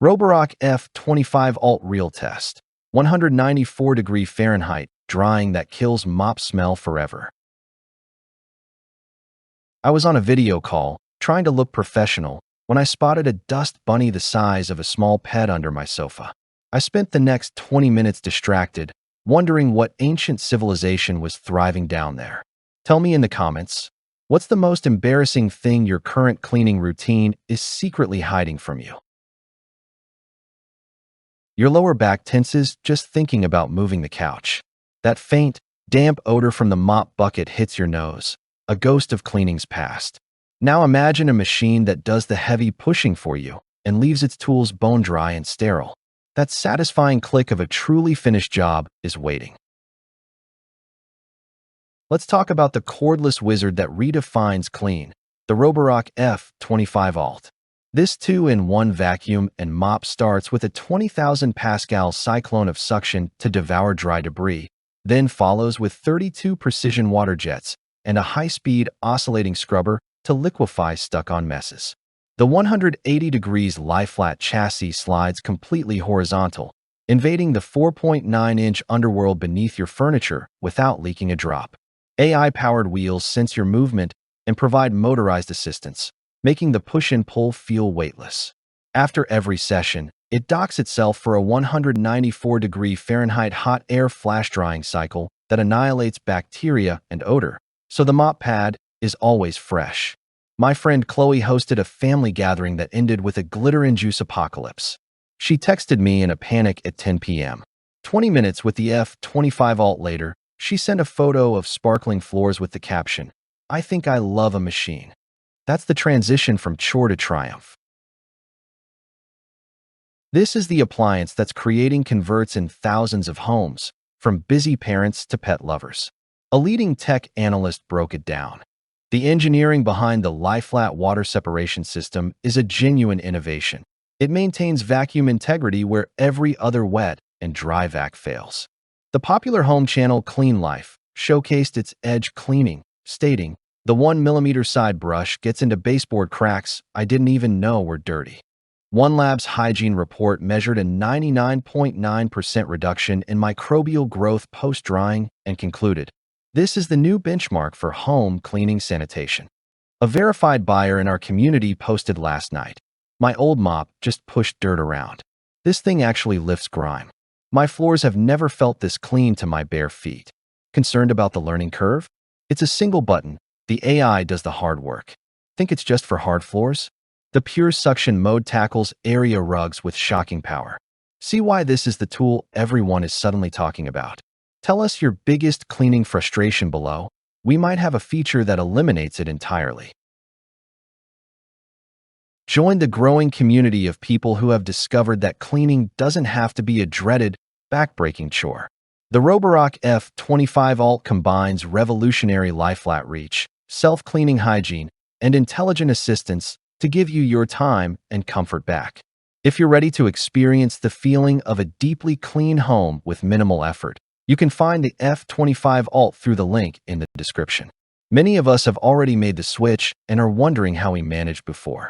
Roborock F25 ALT Real Test. 194 Fahrenheit, drying that kills mop smell forever. I was on a video call, trying to look professional, when I spotted a dust bunny the size of a small pet under my sofa. I spent the next 20 minutes distracted, wondering what ancient civilization was thriving down there. Tell me in the comments, what's the most embarrassing thing your current cleaning routine is secretly hiding from you? Your lower back tenses just thinking about moving the couch. That faint, damp odor from the mop bucket hits your nose, a ghost of cleaning's past. Now imagine a machine that does the heavy pushing for you and leaves its tools bone dry and sterile. That satisfying click of a truly finished job is waiting. Let's talk about the cordless wizard that redefines clean, the Roborock F25 ALT. This 2-in-1 vacuum and mop starts with a 20,000 Pascal cyclone of suction to devour dry debris, then follows with 32 precision water jets and a high-speed oscillating scrubber to liquefy stuck-on messes. The 180 degrees lie-flat chassis slides completely horizontal, invading the 4.9-inch underworld beneath your furniture without leaking a drop. AI-powered wheels sense your movement and provide motorized assistance, making the push and pull feel weightless. After every session, it docks itself for a 194 Fahrenheit hot air flash drying cycle that annihilates bacteria and odor, so the mop pad is always fresh. My friend Chloe hosted a family gathering that ended with a glitter-and-juice apocalypse. She texted me in a panic at 10 p.m. 20 minutes with the F25 ALT later, she sent a photo of sparkling floors with the caption, "I think I love a machine." That's the transition from chore to triumph. This is the appliance that's creating converts in thousands of homes, from busy parents to pet lovers. A leading tech analyst broke it down. The engineering behind the lie-flat water separation system is a genuine innovation. It maintains vacuum integrity where every other wet and dry vac fails. The popular home channel Clean Life showcased its edge cleaning, stating, "The 1mm side brush gets into baseboard cracks I didn't even know were dirty." One lab's hygiene report measured a 99.9% reduction in microbial growth post-drying and concluded, "This is the new benchmark for home cleaning sanitation." A verified buyer in our community posted last night, "My old mop just pushed dirt around. This thing actually lifts grime. My floors have never felt this clean to my bare feet." Concerned about the learning curve? It's a single button. The AI does the hard work. Think it's just for hard floors? The pure suction mode tackles area rugs with shocking power. See why this is the tool everyone is suddenly talking about. Tell us your biggest cleaning frustration below. We might have a feature that eliminates it entirely. Join the growing community of people who have discovered that cleaning doesn't have to be a dreaded, back-breaking chore. The Roborock F25 ALT combines revolutionary lie-flat reach, self-cleaning hygiene, and intelligent assistance to give you your time and comfort back. If you're ready to experience the feeling of a deeply clean home with minimal effort, you can find the F25 ALT through the link in the description. Many of us have already made the switch and are wondering how we managed before.